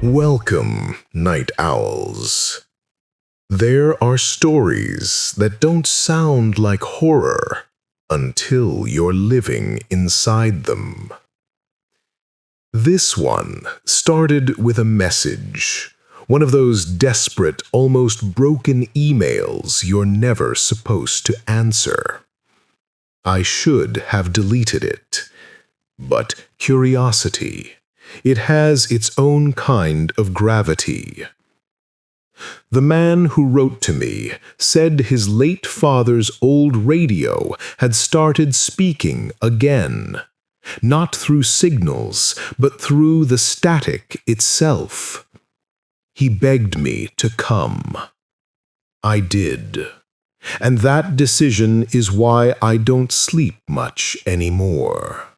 Welcome, night owls. There are stories that don't sound like horror until you're living inside them. This one started with a message, one of those desperate, almost broken emails you're never supposed to answer. I should have deleted it, but curiosity, it has its own kind of gravity. The man who wrote to me said his late father's old radio had started speaking again, not through signals, but through the static itself. He begged me to come. I did. And that decision is why I don't sleep much anymore.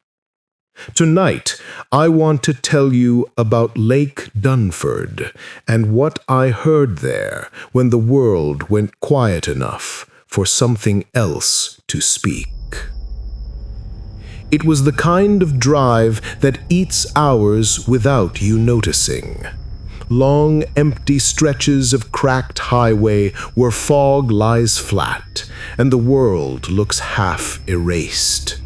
Tonight, I want to tell you about Lake Dunford and what I heard there when the world went quiet enough for something else to speak. It was the kind of drive that eats hours without you noticing. Long, empty stretches of cracked highway where fog lies flat and the world looks half erased.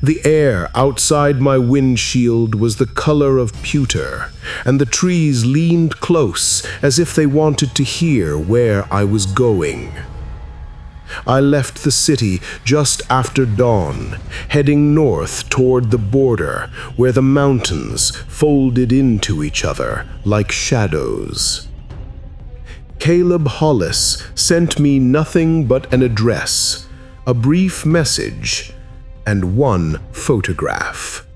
The air outside my windshield was the color of pewter, and the trees leaned close as if they wanted to hear where I was going. I left the city just after dawn, heading north toward the border where the mountains folded into each other like shadows. Caleb Hollis sent me nothing but an address, a brief message, and one photograph.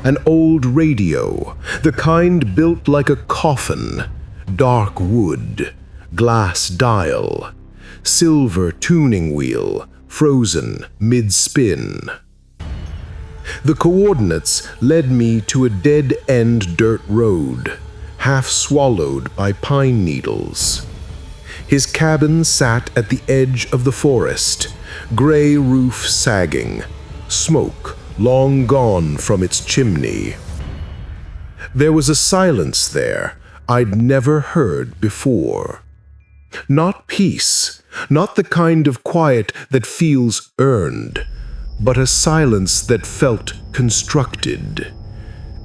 An old radio, the kind built like a coffin, dark wood, glass dial, silver tuning wheel, frozen mid-spin. The coordinates led me to a dead-end dirt road, half swallowed by pine needles. His cabin sat at the edge of the forest, gray roof sagging, smoke long gone from its chimney. There was a silence there I'd never heard before. Not peace, not the kind of quiet that feels earned, but a silence that felt constructed,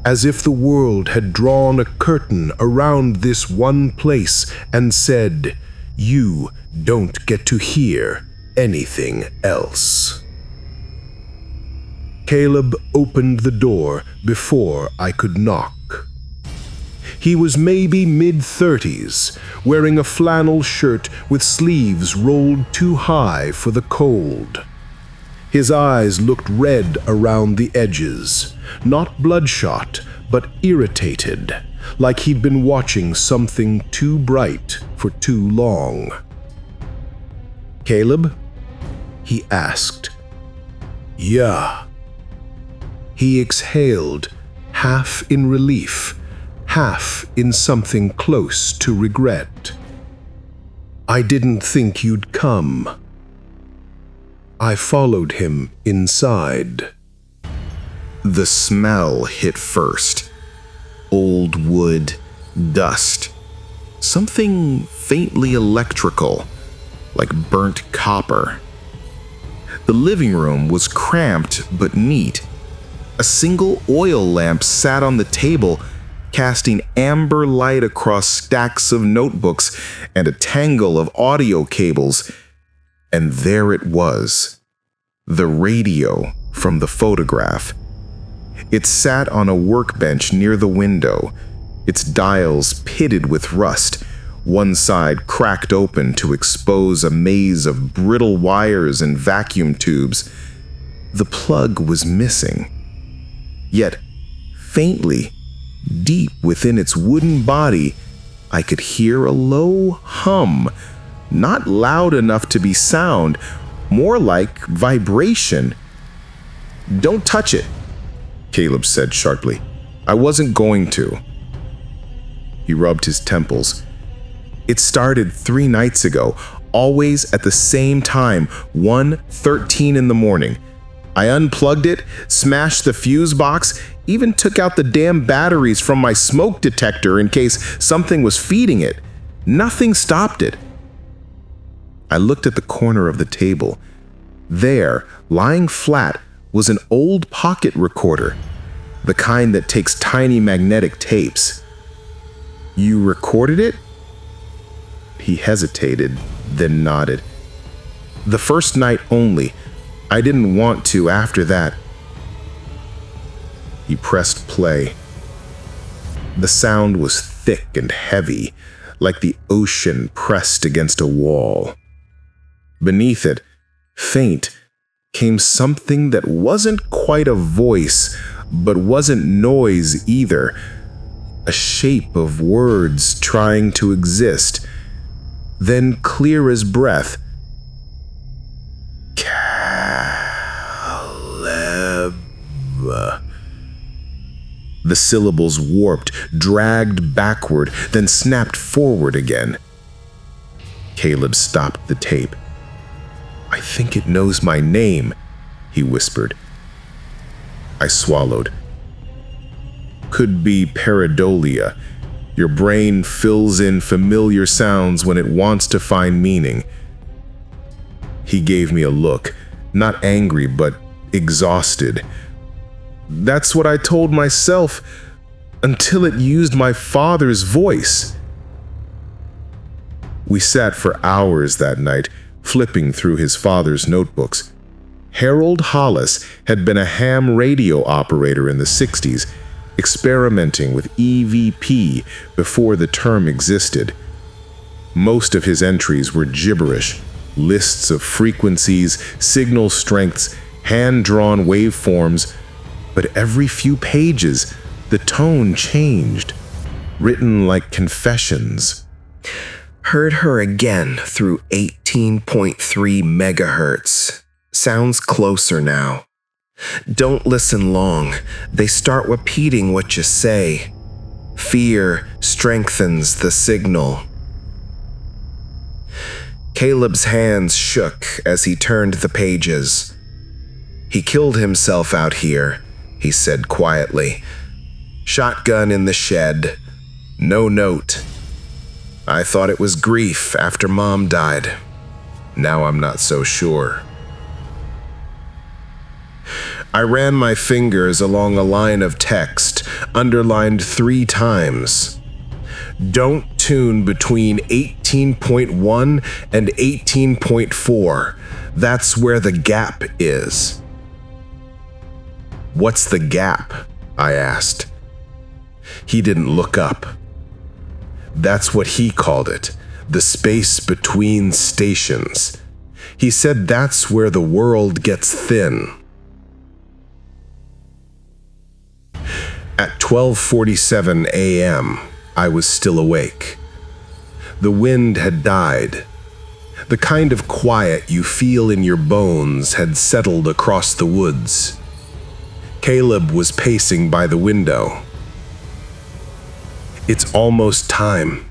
as if the world had drawn a curtain around this one place and said, "You don't get to hear anything else." Caleb opened the door before I could knock. He was maybe mid-30s, wearing a flannel shirt with sleeves rolled too high for the cold. His eyes looked red around the edges, not bloodshot, but irritated, like he'd been watching something too bright for too long. "Caleb?" he asked. "Yeah." He exhaled, half in relief, half in something close to regret. "I didn't think you'd come." I followed him inside. The smell hit first. Old wood, dust, something faintly electrical, like burnt copper. The living room was cramped but neat. A single oil lamp sat on the table, casting amber light across stacks of notebooks and a tangle of audio cables. And there it was, the radio from the photograph. It sat on a workbench near the window, its dials pitted with rust, one side cracked open to expose a maze of brittle wires and vacuum tubes. The plug was missing. Yet, faintly, deep within its wooden body, I could hear a low hum, not loud enough to be sound, more like vibration. "Don't touch it," Caleb said sharply. "I wasn't going to." He rubbed his temples. "It started 3 nights ago, always at the same time, 1:13 in the morning. I unplugged it, smashed the fuse box, Even took out the damn batteries from my smoke detector in case something was feeding it. Nothing stopped it. I looked at the corner of the table. There, lying flat, was an old pocket recorder, the kind that takes tiny magnetic tapes. You recorded it? He hesitated, then nodded. The first night only. I didn't want to after that. He pressed play. The sound was thick and heavy, like the ocean pressed against a wall. Beneath it, faint, came something that wasn't quite a voice, but wasn't noise either. A shape of words trying to exist. Then clear as breath. Caleb. The syllables warped, dragged backward, then snapped forward again. Caleb stopped the tape. I think it knows my name, he whispered. I swallowed. Could be pareidolia. Your brain fills in familiar sounds when it wants to find meaning. He gave me a look, not angry, but exhausted. That's what I told myself until it used my father's voice. We sat for hours that night, flipping through his father's notebooks. Harold Hollis had been a ham radio operator in the 60s, experimenting with EVP before the term existed. Most of his entries were gibberish, lists of frequencies, signal strengths, hand-drawn waveforms, but every few pages, the tone changed, written like confessions. Heard her again through 18.3 megahertz. Sounds closer now. Don't listen long. They start repeating what you say. Fear strengthens the signal. Caleb's hands shook as he turned the pages. He killed himself out here, he said quietly. Shotgun in the shed. No note. I thought it was grief after Mom died. Now I'm not so sure. I ran my fingers along a line of text, underlined 3 times. Don't tune between 18.1 and 18.4. That's where the gap is. What's the gap? I asked. He didn't look up. That's what he called it, the space between stations. He said that's where the world gets thin. At 12:47 a.m., I was still awake. The wind had died. The kind of quiet you feel in your bones had settled across the woods. Caleb was pacing by the window. It's almost time.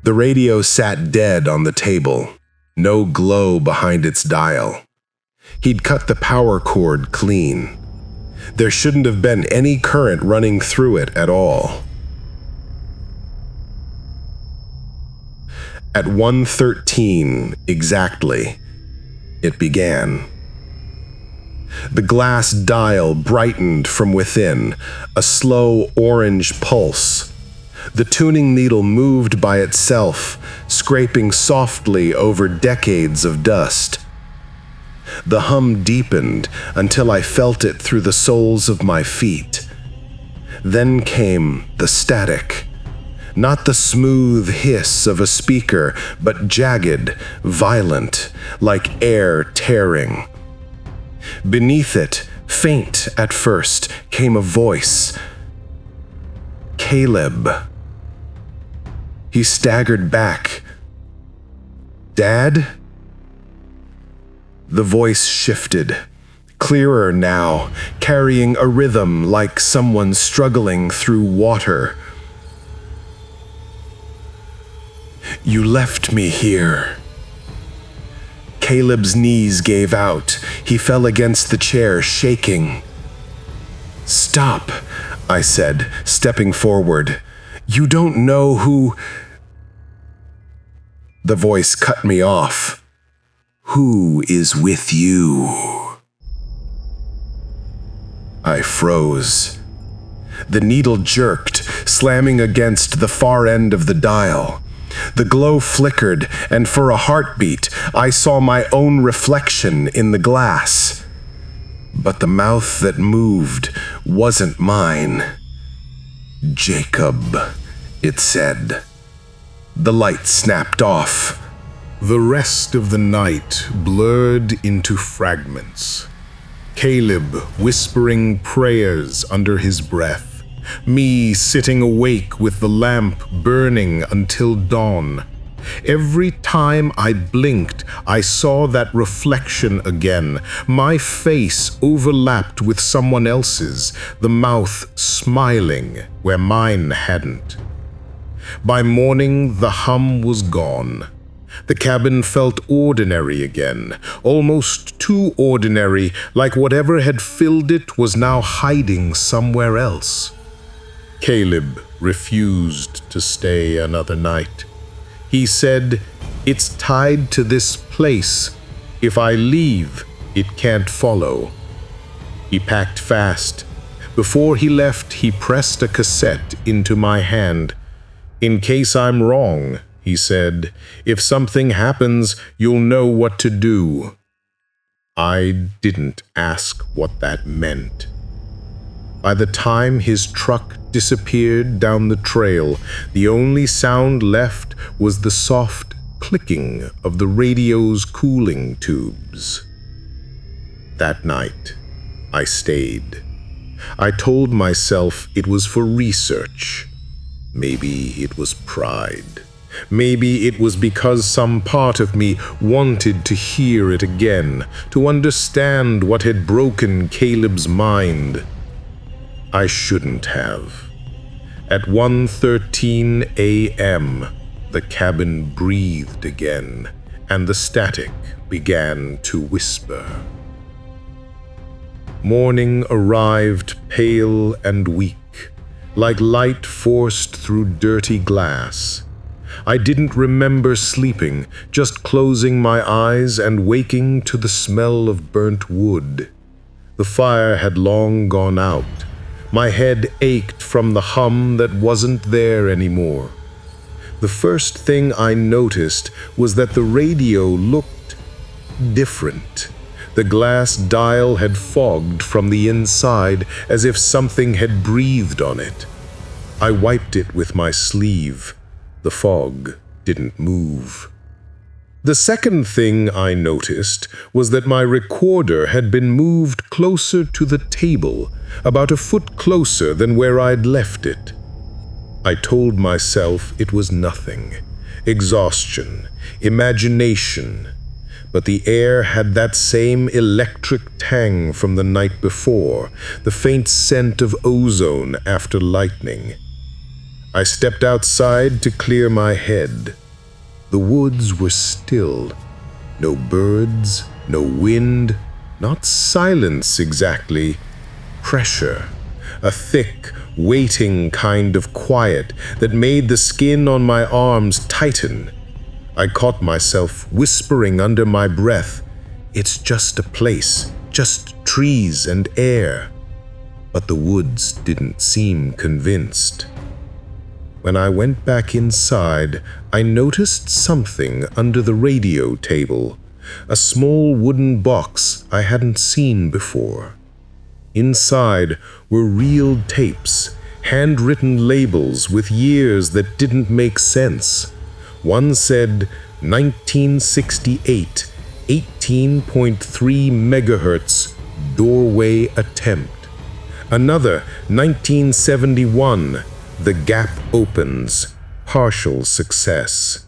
The radio sat dead on the table, no glow behind its dial. He'd cut the power cord clean. There shouldn't have been any current running through it at all. At 1:13 exactly, it began. The glass dial brightened from within, a slow orange pulse. The tuning needle moved by itself, scraping softly over decades of dust. The hum deepened until I felt it through the soles of my feet. Then came the static. Not the smooth hiss of a speaker, but jagged, violent, like air tearing. Beneath it, faint at first, came a voice. Caleb. He staggered back. Dad? The voice shifted, clearer now, carrying a rhythm like someone struggling through water. You left me here. Caleb's knees gave out. He fell against the chair, shaking. "Stop," I said, stepping forward. "You don't know who—" The voice cut me off. "Who is with you?" I froze. The needle jerked, slamming against the far end of the dial. The glow flickered, and for a heartbeat, I saw my own reflection in the glass. But the mouth that moved wasn't mine. "Jacob," it said. The light snapped off. The rest of the night blurred into fragments. Caleb whispering prayers under his breath. Me sitting awake with the lamp burning until dawn. Every time I blinked, I saw that reflection again. My face overlapped with someone else's, the mouth smiling where mine hadn't. By morning, the hum was gone. The cabin felt ordinary again, almost too ordinary, like whatever had filled it was now hiding somewhere else. Caleb refused to stay another night. He said, "It's tied to this place. If I leave, it can't follow." He packed fast. Before he left, he pressed a cassette into my hand. "In case I'm wrong," he said, "if something happens, you'll know what to do." I didn't ask what that meant. By the time his truck disappeared down the trail, the only sound left was the soft clicking of the radio's cooling tubes. That night, I stayed. I told myself it was for research. Maybe it was pride. Maybe it was because some part of me wanted to hear it again, to understand what had broken Caleb's mind. I shouldn't have. At 1:13 a.m., the cabin breathed again, and the static began to whisper. Morning arrived pale and weak, like light forced through dirty glass. I didn't remember sleeping, just closing my eyes and waking to the smell of burnt wood. The fire had long gone out. My head ached from the hum that wasn't there anymore. The first thing I noticed was that the radio looked different. The glass dial had fogged from the inside as if something had breathed on it. I wiped it with my sleeve. The fog didn't move. The second thing I noticed was that my recorder had been moved closer to the table, about a foot closer than where I'd left it. I told myself it was nothing, exhaustion, imagination, but the air had that same electric tang from the night before, the faint scent of ozone after lightning. I stepped outside to clear my head. The woods were still. No birds, no wind, not silence exactly. Pressure, a thick, waiting kind of quiet that made the skin on my arms tighten. I caught myself whispering under my breath, "It's just a place, just trees and air." But the woods didn't seem convinced. When I went back inside, I noticed something under the radio table, a small wooden box I hadn't seen before. Inside were reeled tapes, handwritten labels with years that didn't make sense. One said 1968, 18.3 megahertz, doorway attempt. Another 1971, the gap opens, partial success.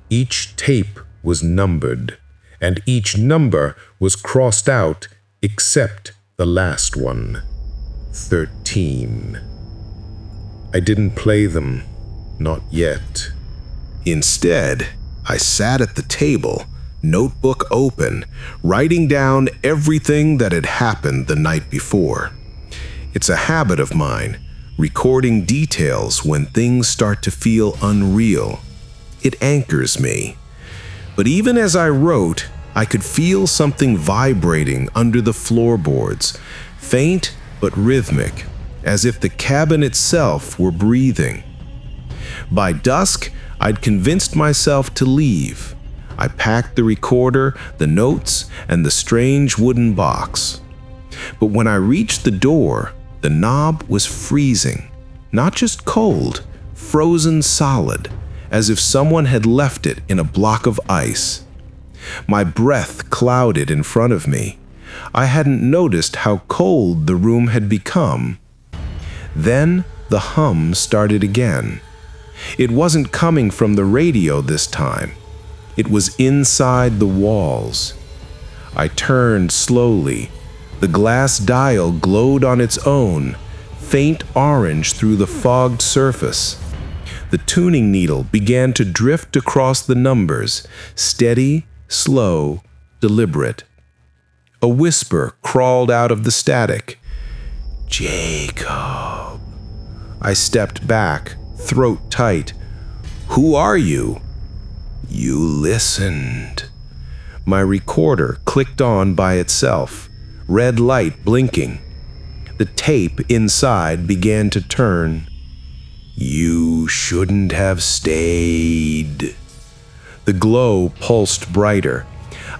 Each tape was numbered, and each number was crossed out except the last one, 13. I didn't play them, not yet. Instead, I sat at the table, notebook open, writing down everything that had happened the night before. It's a habit of mine, recording details when things start to feel unreal. It anchors me. But even as I wrote, I could feel something vibrating under the floorboards, faint but rhythmic, as if the cabin itself were breathing. By dusk, I'd convinced myself to leave. I packed the recorder, the notes, and the strange wooden box. But when I reached the door, the knob was freezing. Not just cold, frozen solid, as if someone had left it in a block of ice. My breath clouded in front of me. I hadn't noticed how cold the room had become. Then the hum started again. It wasn't coming from the radio this time. It was inside the walls. I turned slowly. The glass dial glowed on its own, faint orange through the fogged surface. The tuning needle began to drift across the numbers, steady, slow, deliberate. A whisper crawled out of the static. "Jacob." I stepped back, throat tight. "Who are you?" "You listened." My recorder clicked on by itself, red light blinking. The tape inside began to turn. "You shouldn't have stayed." The glow pulsed brighter.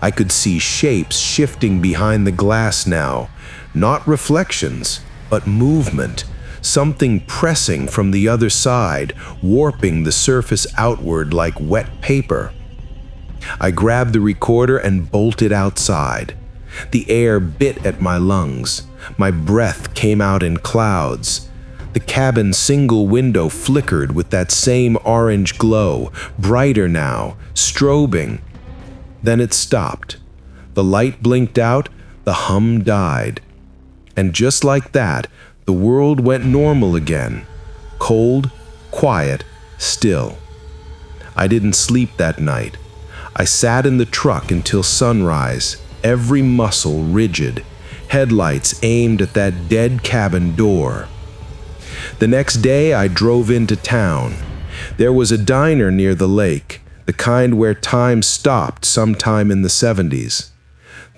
I could see shapes shifting behind the glass now, not reflections, but movement, something pressing from the other side, warping the surface outward like wet paper. I grabbed the recorder and bolted outside. The air bit at my lungs. My breath came out in clouds. The cabin's single window flickered with that same orange glow, brighter now, strobing. Then it stopped. The light blinked out, the hum died. And just like that, the world went normal again. Cold, quiet, still. I didn't sleep that night. I sat in the truck until sunrise, every muscle rigid, headlights aimed at that dead cabin door. The next day, I drove into town. There was a diner near the lake, the kind where time stopped sometime in the 70s.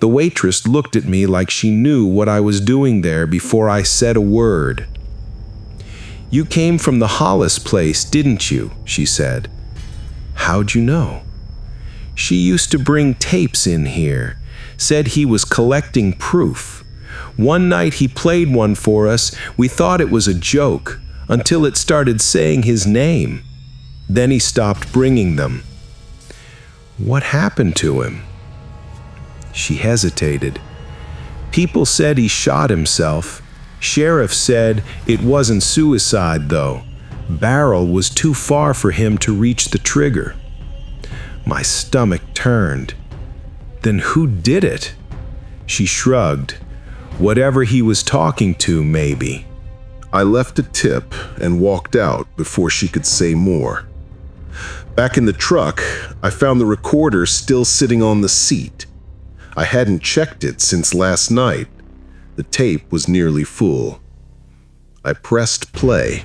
The waitress looked at me like she knew what I was doing there before I said a word. "You came from the Hollis place, didn't you?" she said. "How'd you know?" "She used to bring tapes in here. Said he was collecting proof. One night he played one for us. We thought it was a joke, until it started saying his name. Then he stopped bringing them." "What happened to him?" She hesitated. "People said he shot himself. Sheriff said it wasn't suicide, though. Barrel was too far for him to reach the trigger." My stomach turned. "Then who did it?" She shrugged. "Whatever he was talking to, maybe." I left a tip and walked out before she could say more. Back in the truck, I found the recorder still sitting on the seat. I hadn't checked it since last night. The tape was nearly full. I pressed play.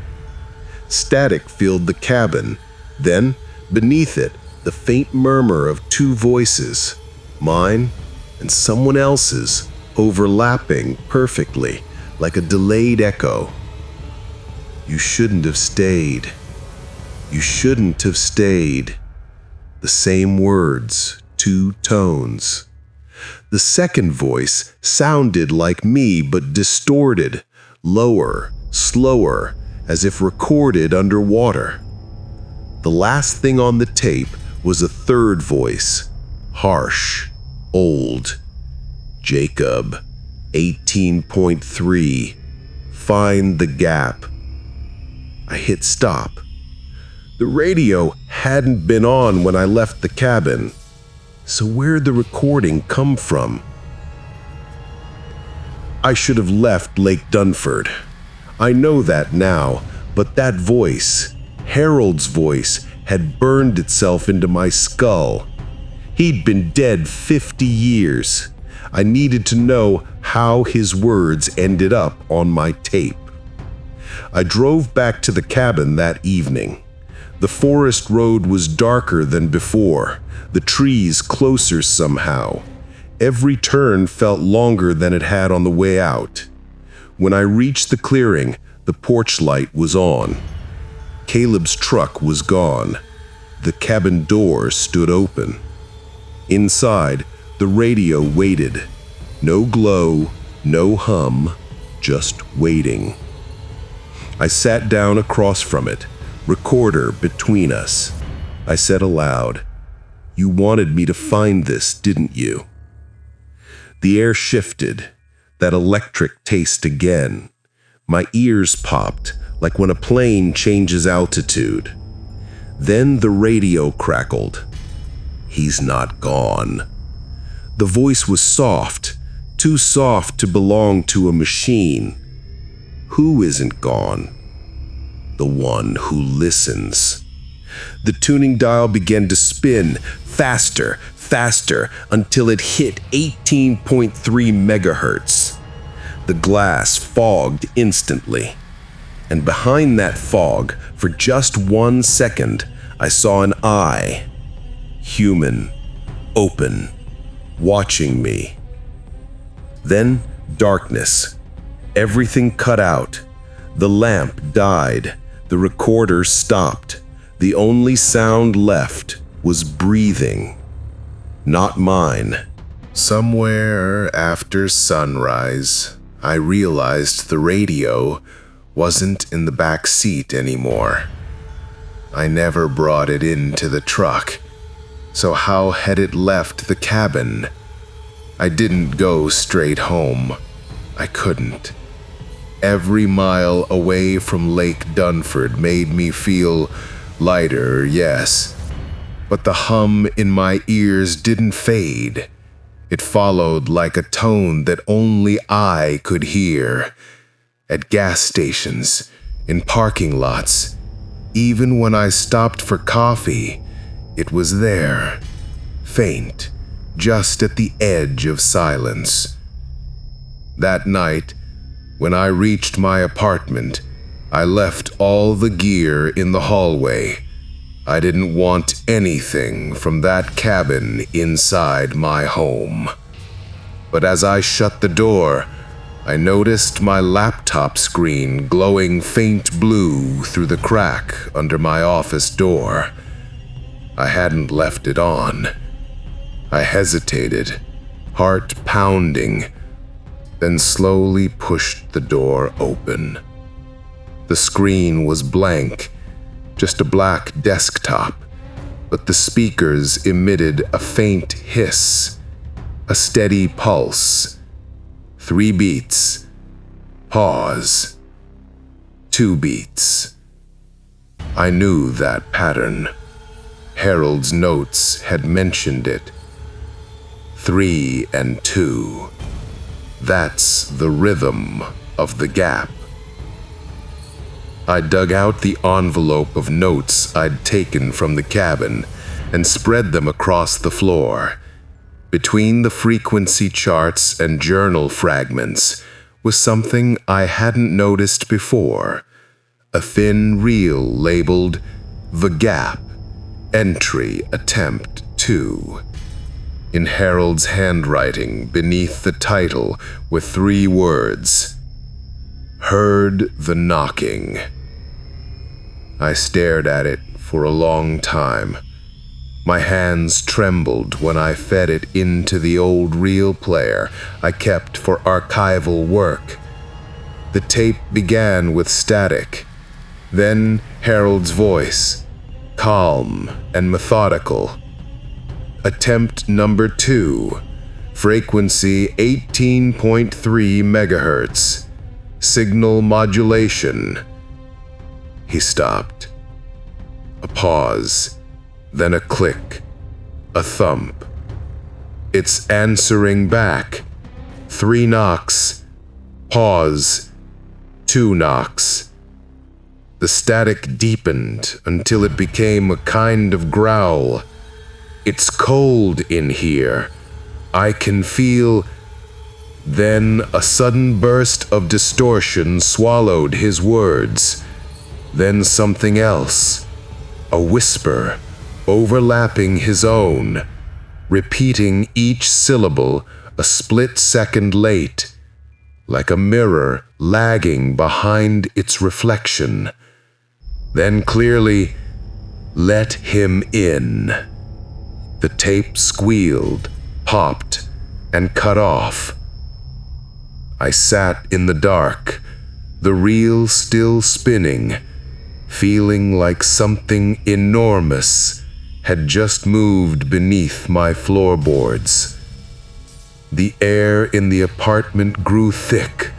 Static filled the cabin. Then, beneath it, the faint murmur of two voices, mine and someone else's, overlapping perfectly, like a delayed echo. "You shouldn't have stayed. You shouldn't have stayed." The same words, two tones. The second voice sounded like me but distorted, lower, slower, as if recorded underwater. The last thing on the tape was a third voice, harsh, old. "Jacob, 18.3. Find the gap." I hit stop. The radio hadn't been on when I left the cabin. So where'd the recording come from? I should have left Lake Dunford. I know that now, but that voice, Harold's voice, had burned itself into my skull. He'd been dead 50 years. I needed to know how his words ended up on my tape. I drove back to the cabin that evening. The forest road was darker than before, the trees closer somehow. Every turn felt longer than it had on the way out. When I reached the clearing, the porch light was on. Caleb's truck was gone. The cabin door stood open. Inside, the radio waited. No glow, no hum, just waiting. I sat down across from it, recorder between us. I said aloud, "You wanted me to find this, didn't you?" The air shifted, that electric taste again. My ears popped, like when a plane changes altitude. Then the radio crackled. "He's not gone." The voice was soft, too soft to belong to a machine. Who isn't gone? The one who listens. The tuning dial began to spin, faster, faster, until it hit 18.3 megahertz. The glass fogged instantly. And behind that fog, for just 1 second, I saw an eye. Human, open, watching me. Then darkness. Everything cut out. The lamp died. The recorder stopped. The only sound left was breathing. Not mine. Somewhere after sunrise, I realized the radio wasn't in the back seat anymore. I never brought it into the truck. So how had it left the cabin? I didn't go straight home. I couldn't. Every mile away from Lake Dunford made me feel lighter, yes. But the hum in my ears didn't fade. It followed like a tone that only I could hear. At gas stations, in parking lots, even when I stopped for coffee, it was there, faint, just at the edge of silence. That night, when I reached my apartment, I left all the gear in the hallway. I didn't want anything from that cabin inside my home. But as I shut the door, I noticed my laptop screen glowing faint blue through the crack under my office door. I hadn't left it on. I hesitated, heart pounding, then slowly pushed the door open. The screen was blank, just a black desktop, but the speakers emitted a faint hiss, a steady pulse. 3 beats. Pause. 2 beats. I knew that pattern. Harold's notes had mentioned it. 3 and 2. That's the rhythm of the gap. I dug out the envelope of notes I'd taken from the cabin and spread them across the floor. Between the frequency charts and journal fragments was something I hadn't noticed before. A thin reel labeled "The Gap, Entry Attempt 2." In Harold's handwriting beneath the title were 3 words: "Heard the knocking." I stared at it for a long time. My hands trembled when I fed it into the old reel player I kept for archival work. The tape began with static, then Harold's voice, calm and methodical. Attempt number 2, frequency 18.3 megahertz, signal modulation. He stopped. A pause, then a click, a thump. It's answering back. 3 knocks. Pause. 2 knocks. The static deepened until it became a kind of growl. It's cold in here. I can feel... Then a sudden burst of distortion swallowed his words. Then something else. A whisper, overlapping his own, repeating each syllable a split second late, like a mirror lagging behind its reflection. Then clearly, "Let him in." The tape squealed, popped, and cut off. I sat in the dark, the reel still spinning, feeling like something enormous had just moved beneath my floorboards. The air in the apartment grew thick,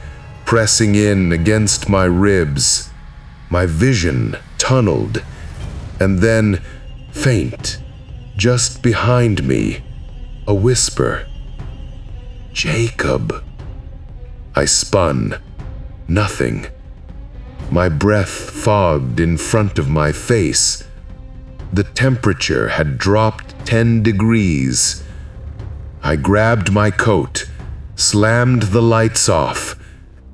pressing in against my ribs. My vision tunneled, and then, faint, just behind me, a whisper. "Jacob." I spun. Nothing. My breath fogged in front of my face. The temperature had dropped 10 degrees. I grabbed my coat, slammed the lights off,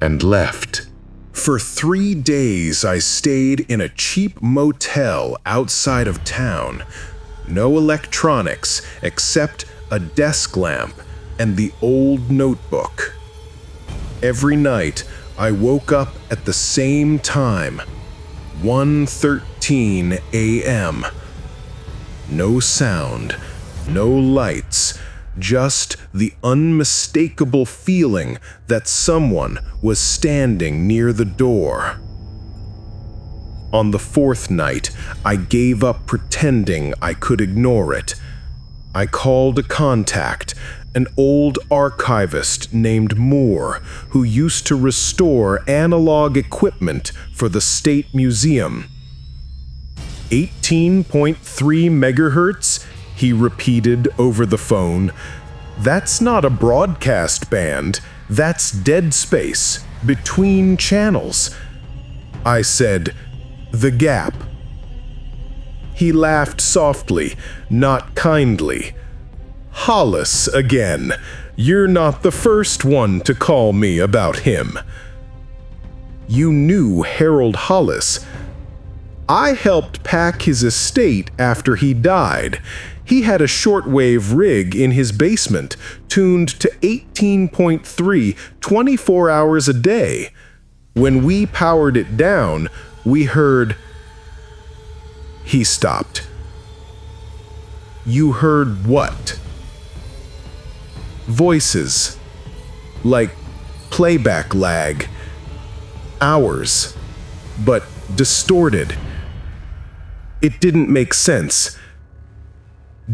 and left. For 3 days, I stayed in a cheap motel outside of town. No electronics except a desk lamp and the old notebook. Every night, I woke up at the same time, 1:13 a.m. No sound, no lights, just the unmistakable feeling that someone was standing near the door. On the 4th night, I gave up pretending I could ignore it. I called a contact, an old archivist named Moore, who used to restore analog equipment for the State Museum. 18.3 megahertz, he repeated over the phone. That's not a broadcast band, that's dead space, between channels. I said, "The gap." He laughed softly, not kindly. "Hollis again. You're not the first one to call me about him." "You knew Harold Hollis." "I helped pack his estate after he died. He had a shortwave rig in his basement, tuned to 18.3 24 hours a day. When we powered it down, we heard..." He stopped. "You heard what?" "Voices. Like playback lag. Hours. But distorted. It didn't make sense."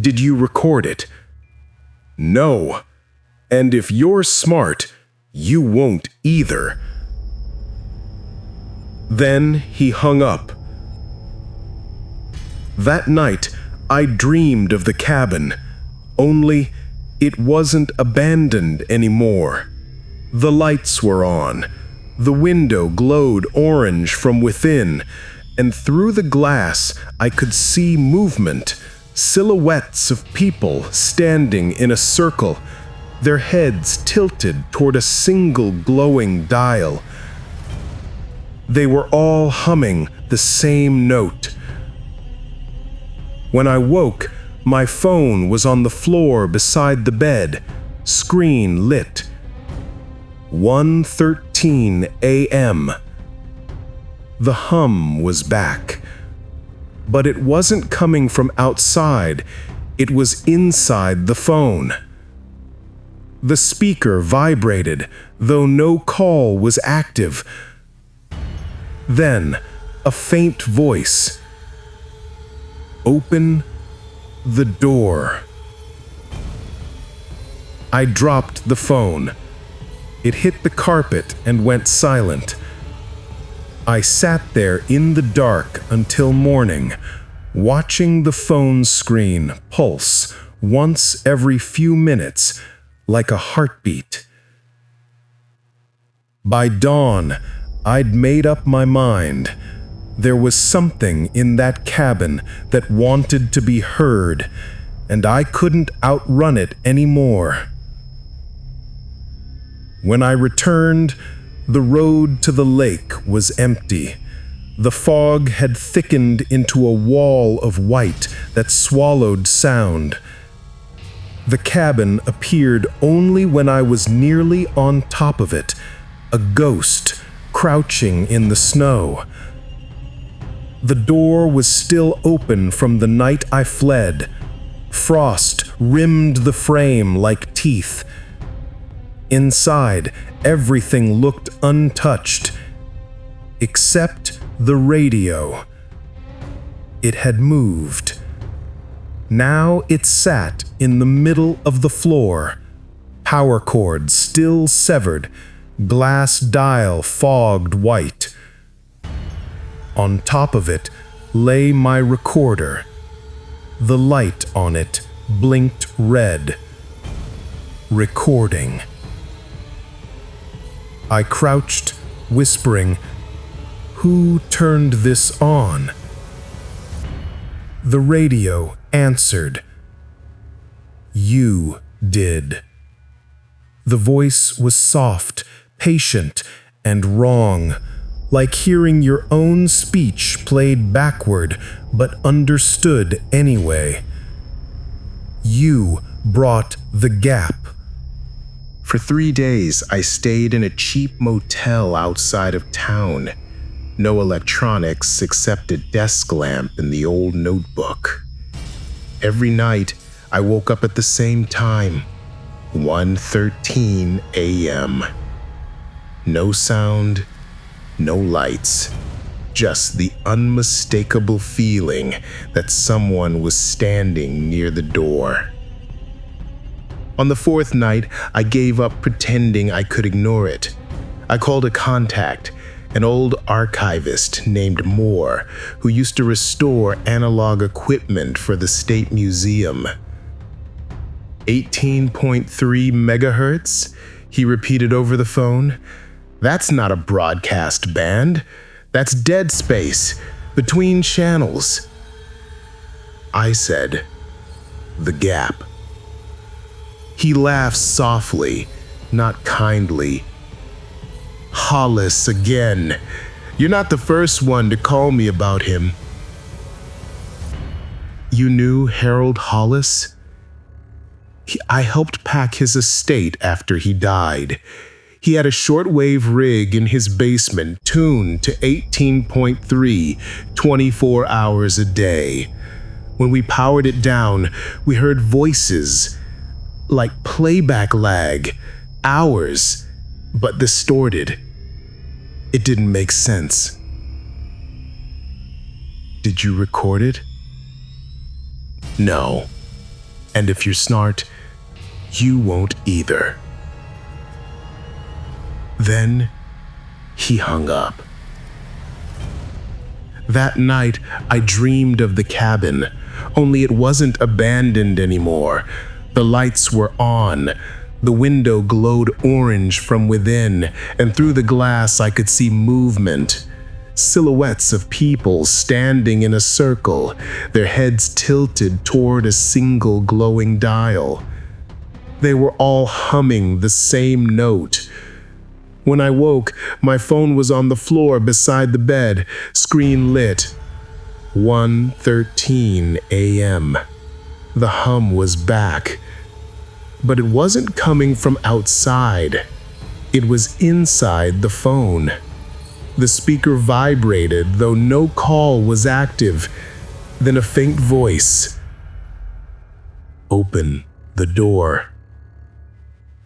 "Did you record it?" "No. And if you're smart, you won't either." Then he hung up. That night, I dreamed of the cabin, only it wasn't abandoned anymore. The lights were on. The window glowed orange from within, and through the glass I could see movement, silhouettes of people standing in a circle, their heads tilted toward a single glowing dial. They were all humming the same note. When I woke, my phone was on the floor beside the bed, screen lit. 1:13 a.m. The hum was back. But it wasn't coming from outside, it was inside the phone. The speaker vibrated, though no call was active. Then, a faint voice. "Open the door." I dropped the phone. It hit the carpet and went silent. I sat there in the dark until morning, watching the phone screen pulse once every few minutes, like a heartbeat. By dawn, I'd made up my mind. There was something in that cabin that wanted to be heard, and I couldn't outrun it anymore. When I returned, the road to the lake was empty. The fog had thickened into a wall of white that swallowed sound. The cabin appeared only when I was nearly on top of it, a ghost crouching in the snow. The door was still open from the night I fled. Frost rimmed the frame like teeth. Inside, everything looked untouched, except the radio. It had moved. Now it sat in the middle of the floor, power cord still severed, glass dial fogged white. On top of it lay my recorder. The light on it blinked red. Recording. I crouched, whispering, "Who turned this on?" The radio answered. "You did." The voice was soft, patient, and wrong, like hearing your own speech played backward but understood anyway. You brought the gap. For 3 days, I stayed in a cheap motel outside of town. No electronics except a desk lamp and the old notebook. Every night, I woke up at the same time, 1:13 a.m. No sound, no lights, just the unmistakable feeling that someone was standing near the door. On the 4th night, I gave up pretending I could ignore it. I called a contact, an old archivist named Moore, who used to restore analog equipment for the State Museum. 18.3 megahertz, he repeated over the phone. That's not a broadcast band. That's dead space, between channels. I said, "The gap." He laughed softly, not kindly. "Hollis again. You're not the first one to call me about him." "You knew Harold Hollis?" I helped pack his estate after he died. He had a shortwave rig in his basement tuned to 18.3, 24 hours a day. When we powered it down, we heard voices, like playback lag, hours, but distorted. It didn't make sense. "Did you record it?" "No. And if you're smart, you won't either." Then he hung up. That night, I dreamed of the cabin, only it wasn't abandoned anymore. The lights were on. The window glowed orange from within, and through the glass I could see movement. Silhouettes of people standing in a circle, their heads tilted toward a single glowing dial. They were all humming the same note. When I woke, my phone was on the floor beside the bed, screen lit. 1:13 a.m. The hum was back. But it wasn't coming from outside. It was inside the phone. The speaker vibrated, though no call was active. Then a faint voice. "Open the door."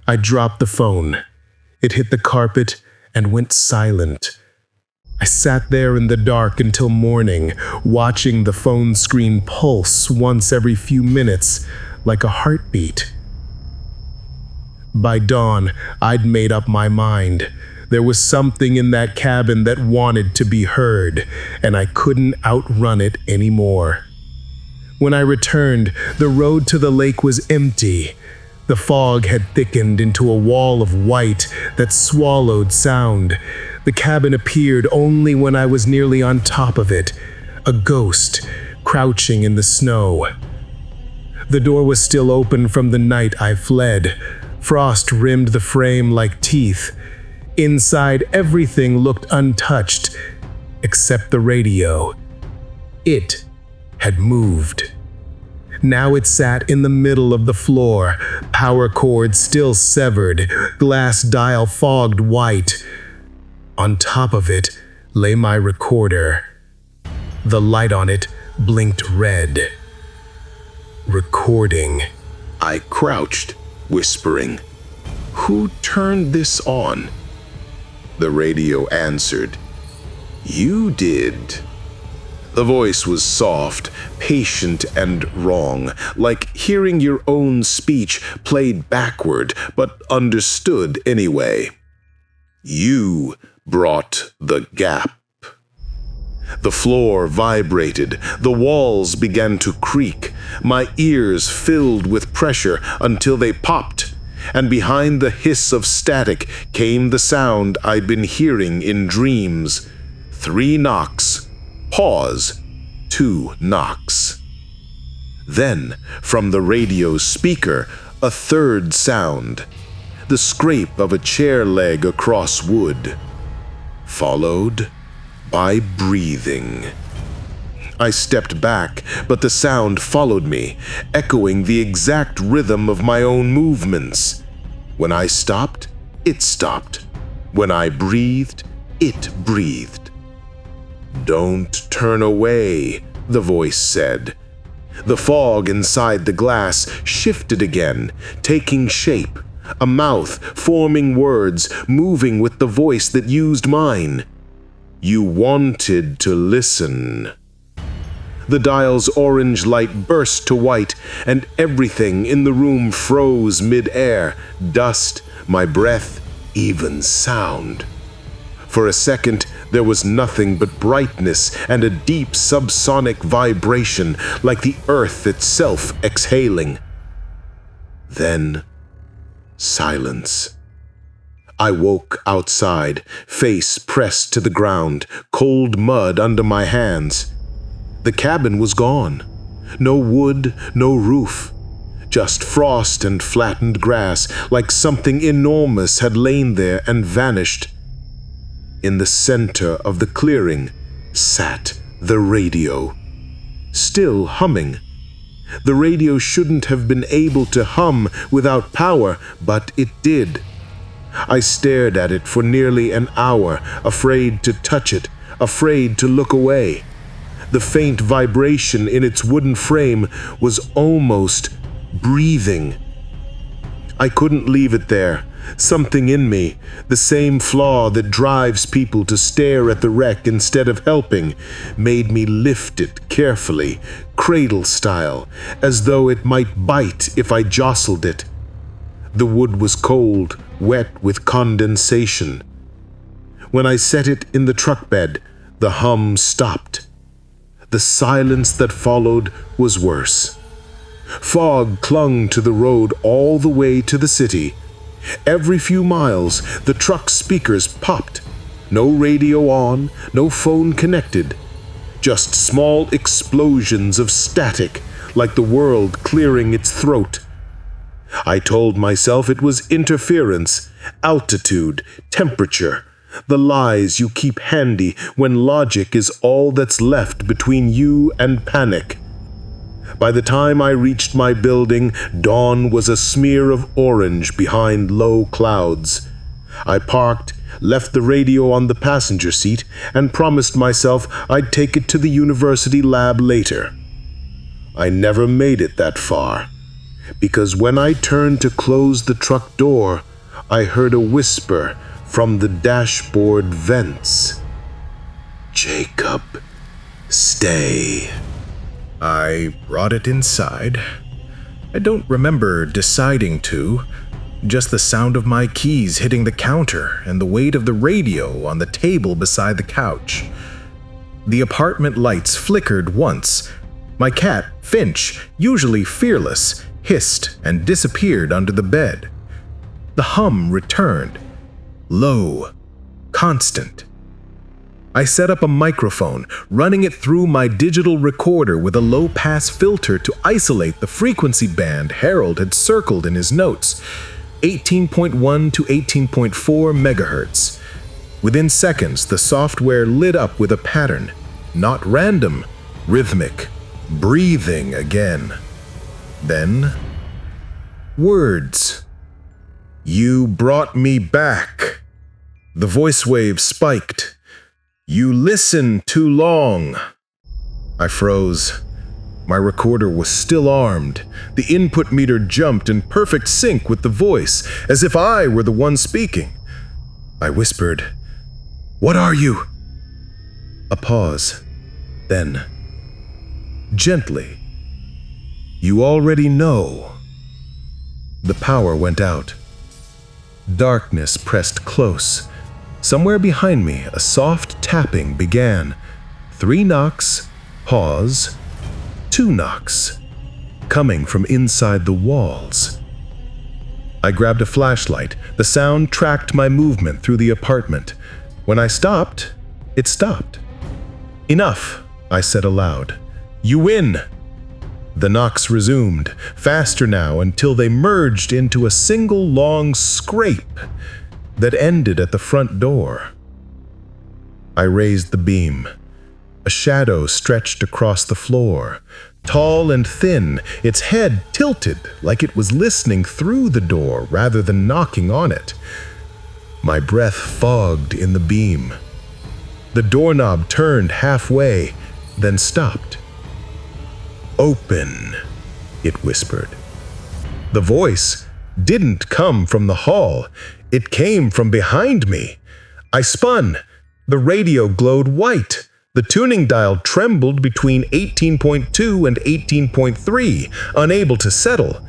I dropped the phone. It hit the carpet and went silent. I sat there in the dark until morning, watching the phone screen pulse once every few minutes, like a heartbeat. By dawn, I'd made up my mind. There was something in that cabin that wanted to be heard, and I couldn't outrun it anymore. When I returned, the road to the lake was empty. The fog had thickened into a wall of white that swallowed sound. The cabin appeared only when I was nearly on top of it, a ghost crouching in the snow. The door was still open from the night I fled. Frost rimmed the frame like teeth. Inside, everything looked untouched, except the radio. It had moved. Now it sat in the middle of the floor, power cord still severed, glass dial fogged white. On top of it lay my recorder. The light on it blinked red. Recording. I crouched, whispering, "Who turned this on?" The radio answered, "You did." The voice was soft, patient, and wrong, like hearing your own speech played backward, but understood anyway. You brought the gap. The floor vibrated, the walls began to creak, my ears filled with pressure until they popped, and behind the hiss of static came the sound I'd been hearing in dreams. 3 knocks. Pause. 2 knocks. Then, from the radio speaker, a third sound. The scrape of a chair leg across wood. Followed by breathing. I stepped back, but the sound followed me, echoing the exact rhythm of my own movements. When I stopped, it stopped. When I breathed, it breathed. "Don't turn away," the voice said. The fog inside the glass shifted again, taking shape, a mouth forming words, moving with the voice that used mine. "You wanted to listen." The dial's orange light burst to white, and everything in the room froze mid-air, dust, my breath, even sound. For a second, there was nothing but brightness and a deep subsonic vibration, like the earth itself exhaling. Then, silence. I woke outside, face pressed to the ground, cold mud under my hands. The cabin was gone. No wood, no roof. Just frost and flattened grass, like something enormous had lain there and vanished. In the center of the clearing sat the radio, still humming. The radio shouldn't have been able to hum without power, but it did. I stared at it for nearly an hour, afraid to touch it, afraid to look away. The faint vibration in its wooden frame was almost breathing. I couldn't leave it there. Something in me, the same flaw that drives people to stare at the wreck instead of helping, made me lift it carefully, cradle style, as though it might bite if I jostled it. The wood was cold, wet with condensation. When I set it in the truck bed, the hum stopped. The silence that followed was worse. Fog clung to the road all the way to the city. Every few miles, the truck speakers popped. No radio on, no phone connected. Just small explosions of static, like the world clearing its throat. I told myself it was interference, altitude, temperature, the lies you keep handy when logic is all that's left between you and panic. By the time I reached my building, dawn was a smear of orange behind low clouds. I parked, left the radio on the passenger seat, and promised myself I'd take it to the university lab later. I never made it that far, because when I turned to close the truck door, I heard a whisper from the dashboard vents. "Jacob, stay." I brought it inside. I don't remember deciding to, just the sound of my keys hitting the counter and the weight of the radio on the table beside the couch. The apartment lights flickered once. My cat, Finch, usually fearless, hissed and disappeared under the bed. The hum returned, low, constant. I set up a microphone, running it through my digital recorder with a low-pass filter to isolate the frequency band Harold had circled in his notes, 18.1 to 18.4 megahertz. Within seconds, the software lit up with a pattern, not random, rhythmic, breathing again. Then, words. "You brought me back." The voice wave spiked. "You listen too long." I froze. My recorder was still armed. The input meter jumped in perfect sync with the voice, as if I were the one speaking. I whispered, "What are you?" A pause. Then, gently, "You already know." The power went out. Darkness pressed close. Somewhere behind me, a soft tapping began. 3 knocks, pause, 2 knocks, coming from inside the walls. I grabbed a flashlight. The sound tracked my movement through the apartment. When I stopped, it stopped. "Enough," I said aloud. "You win." The knocks resumed, faster now until they merged into a single long scrape that ended at the front door. I raised the beam. A shadow stretched across the floor, tall and thin, its head tilted like it was listening through the door rather than knocking on it. My breath fogged in the beam. The doorknob turned halfway, then stopped. "Open," it whispered. The voice didn't come from the hall. It came from behind me. I spun. The radio glowed white. The tuning dial trembled between 18.2 and 18.3, unable to settle.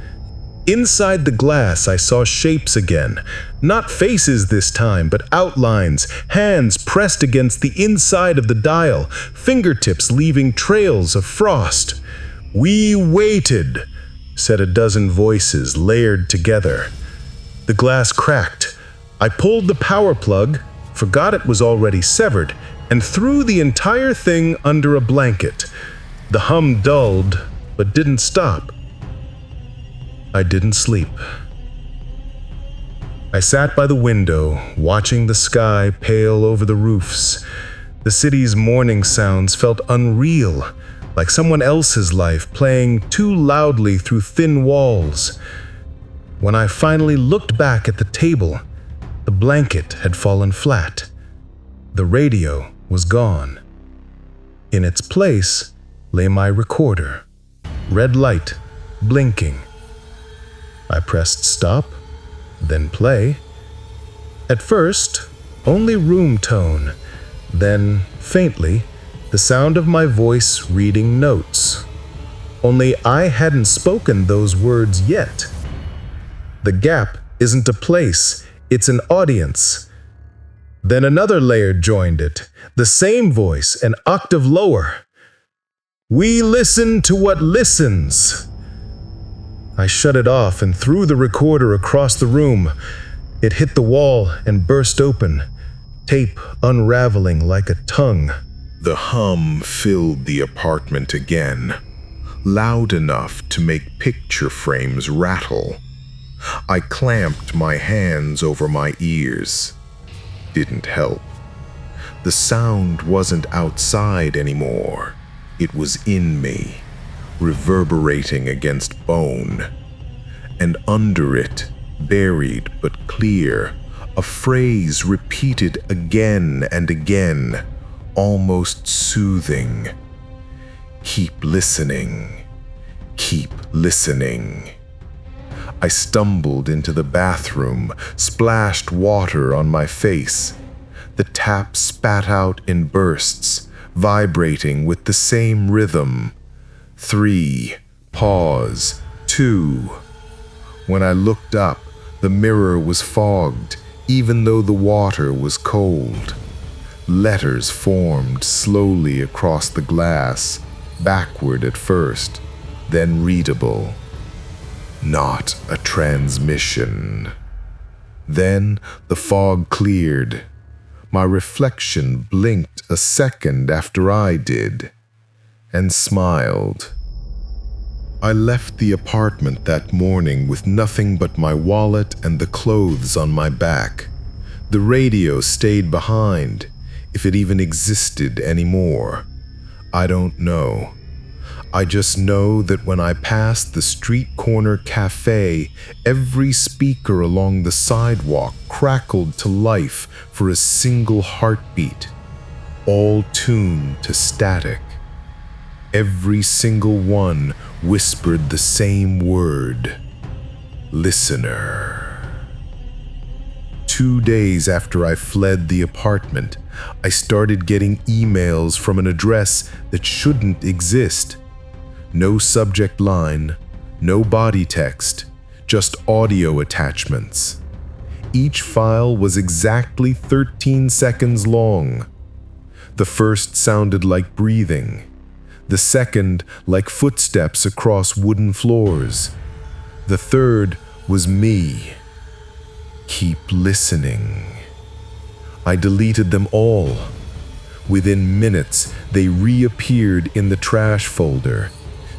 Inside the glass, I saw shapes again. Not faces this time, but outlines, hands pressed against the inside of the dial, fingertips leaving trails of frost. "We waited," said a dozen voices layered together. The glass cracked. I pulled the power plug, forgot it was already severed, and threw the entire thing under a blanket. The hum dulled, but didn't stop. I didn't sleep. I sat by the window, watching the sky pale over the roofs. The city's morning sounds felt unreal, like someone else's life playing too loudly through thin walls. When I finally looked back at the table, the blanket had fallen flat. The radio was gone. In its place lay my recorder, red light blinking. I pressed stop, then play. At first, only room tone, then, faintly, the sound of my voice reading notes. Only I hadn't spoken those words yet. The gap isn't a place, it's an audience. Then another layer joined it, the same voice, an octave lower. "We listen to what listens." I shut it off and threw the recorder across the room. It hit the wall and burst open, tape unraveling like a tongue. The hum filled the apartment again, loud enough to make picture frames rattle. I clamped my hands over my ears. Didn't help. The sound wasn't outside anymore. It was in me, reverberating against bone. And under it, buried but clear, a phrase repeated again and again, almost soothing. "Keep listening. Keep listening." I stumbled into the bathroom, splashed water on my face. The tap spat out in bursts, vibrating with the same rhythm. 3, pause, 2. When I looked up, the mirror was fogged, even though the water was cold. Letters formed slowly across the glass, backward at first, then readable. Not a transmission. Then the fog cleared. My reflection blinked a second after I did, and smiled. I left the apartment that morning with nothing but my wallet and the clothes on my back. The radio stayed behind, if it even existed anymore. I don't know. I just know that when I passed the street corner cafe, every speaker along the sidewalk crackled to life for a single heartbeat, all tuned to static. Every single one whispered the same word: listener. 2 days after I fled the apartment, I started getting emails from an address that shouldn't exist. No subject line, no body text, just audio attachments. Each file was exactly 13 seconds long. The first sounded like breathing, the second like footsteps across wooden floors. The third was me. Keep listening. I deleted them all. Within minutes, they reappeared in the trash folder.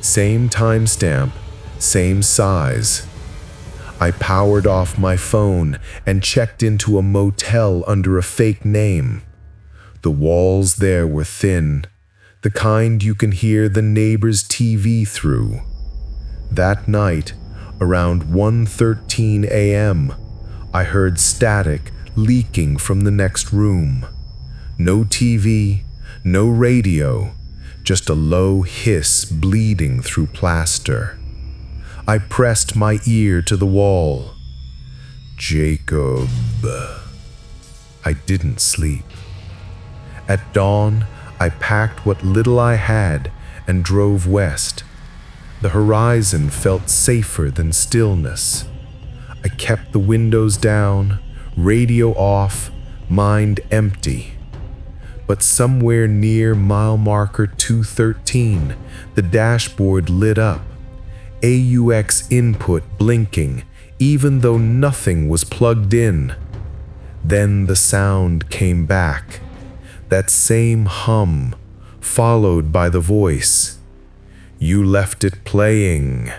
Same timestamp, same size. I powered off my phone and checked into a motel under a fake name. The walls there were thin, the kind you can hear the neighbor's TV through. That night, around 1:13 a.m., I heard static leaking from the next room. No TV, no radio, just a low hiss bleeding through plaster. I pressed my ear to the wall. Jacob. I didn't sleep. At dawn, I packed what little I had and drove west. The horizon felt safer than stillness. I kept the windows down, radio off, mind empty. But somewhere near mile marker 213, the dashboard lit up, AUX input blinking, even though nothing was plugged in. Then the sound came back, that same hum, followed by the voice. You left it playing.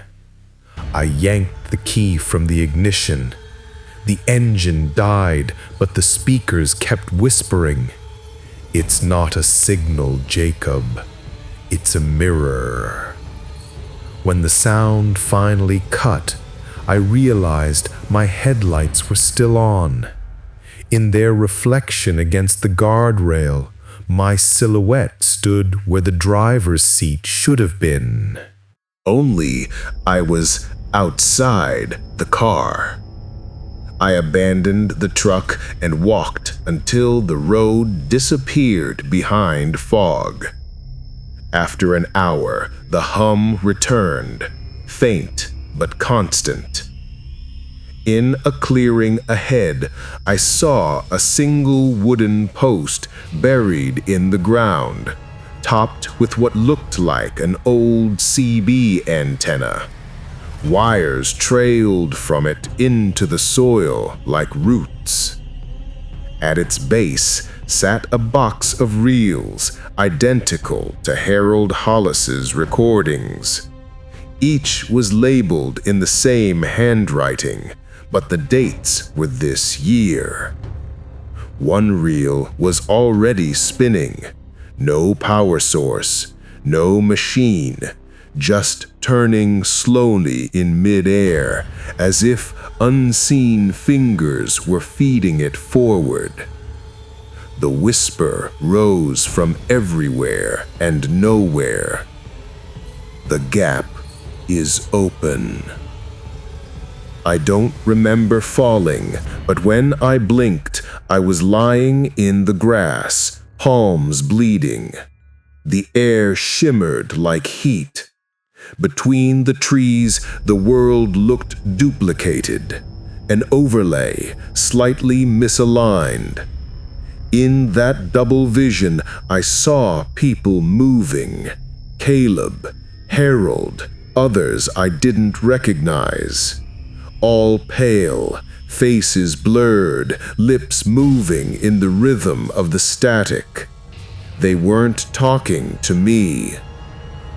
I yanked the key from the ignition. The engine died, but the speakers kept whispering. It's not a signal, Jacob. It's a mirror. When the sound finally cut, I realized my headlights were still on. In their reflection against the guardrail, my silhouette stood where the driver's seat should have been. Only I was outside the car. I abandoned the truck and walked until the road disappeared behind fog. After an hour, the hum returned, faint but constant. In a clearing ahead, I saw a single wooden post buried in the ground, topped with what looked like an old CB antenna. Wires trailed from it into the soil like roots. At its base sat a box of reels identical to Harold Hollis's recordings. Each was labeled in the same handwriting, but the dates were this year. One reel was already spinning. No power source, no machine, just turning slowly in mid-air, as if unseen fingers were feeding it forward. The whisper rose from everywhere and nowhere. The gap is open. I don't remember falling, but when I blinked, I was lying in the grass, palms bleeding. The air shimmered like heat. Between the trees, the world looked duplicated, an overlay, slightly misaligned. In that double vision, I saw people moving. Caleb, Harold, others I didn't recognize. All pale, faces blurred, lips moving in the rhythm of the static. They weren't talking to me.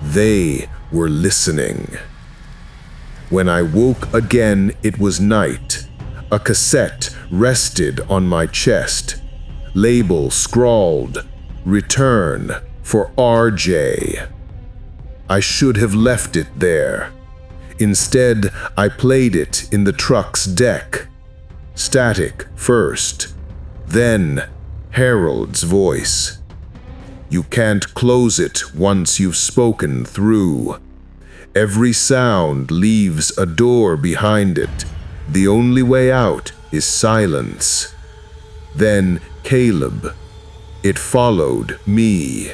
They were listening. When I woke again, it was night. A cassette rested on my chest. Label scrawled, "Return for RJ." I should have left it there. Instead, I played it in the truck's deck. Static first, then Harold's voice. You can't close it once you've spoken through. Every sound leaves a door behind it. The only way out is silence. Then Caleb. It followed me.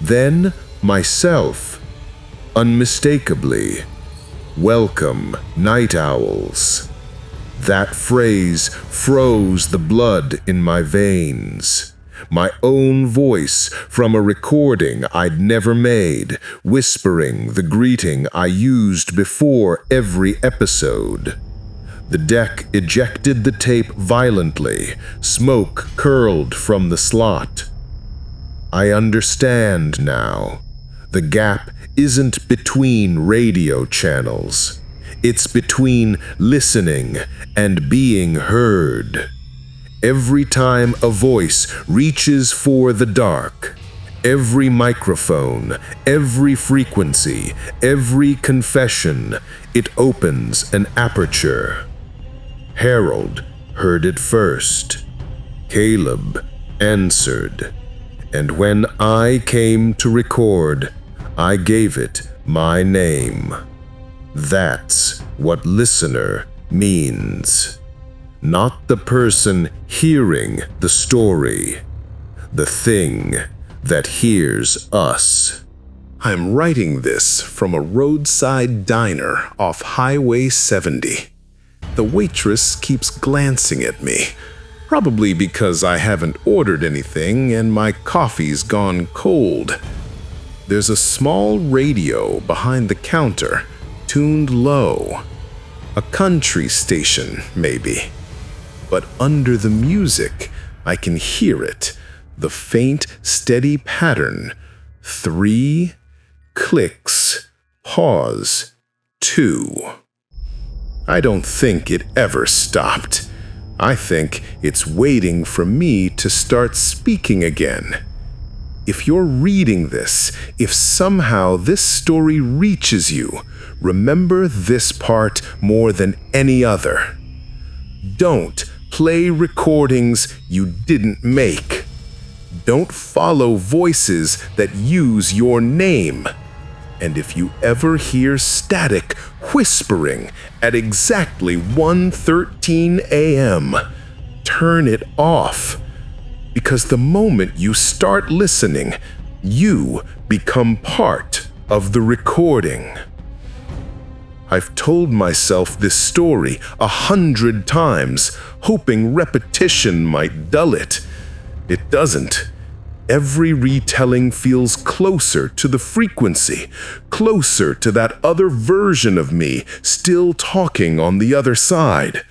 Then myself. Unmistakably. Welcome, night owls. That phrase froze the blood in my veins. My own voice from a recording I'd never made, whispering the greeting I used before every episode. The deck ejected the tape violently. Smoke curled from the slot. I understand now. The gap isn't between radio channels. It's between listening and being heard. Every time a voice reaches for the dark, every microphone, every frequency, every confession, it opens an aperture. Harold heard it first. Caleb answered. And when I came to record, I gave it my name. That's what listener means. Not the person hearing the story, the thing that hears us. I'm writing this from a roadside diner off Highway 70. The waitress keeps glancing at me, probably because I haven't ordered anything and my coffee's gone cold. There's a small radio behind the counter, tuned low. A country station, maybe. But under the music, I can hear it, the faint, steady pattern. 3 clicks, pause, 2. I don't think it ever stopped. I think it's waiting for me to start speaking again. If you're reading this, if somehow this story reaches you, remember this part more than any other. Don't play recordings you didn't make. Don't follow voices that use your name. And if you ever hear static whispering at exactly 1:13 a.m., turn it off. Because the moment you start listening, you become part of the recording. I've told myself this story 100 times, hoping repetition might dull it. It doesn't. Every retelling feels closer to the frequency, closer to that other version of me still talking on the other side.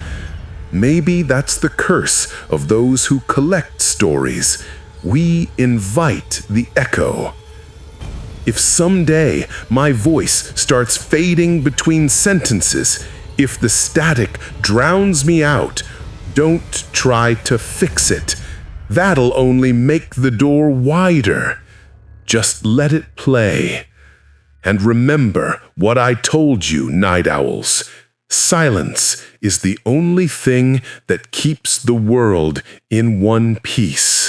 Maybe that's the curse of those who collect stories. We invite the echo. If someday my voice starts fading between sentences, if the static drowns me out, don't try to fix it. That'll only make the door wider. Just let it play. And remember what I told you, night owls. Silence is the only thing that keeps the world in one piece.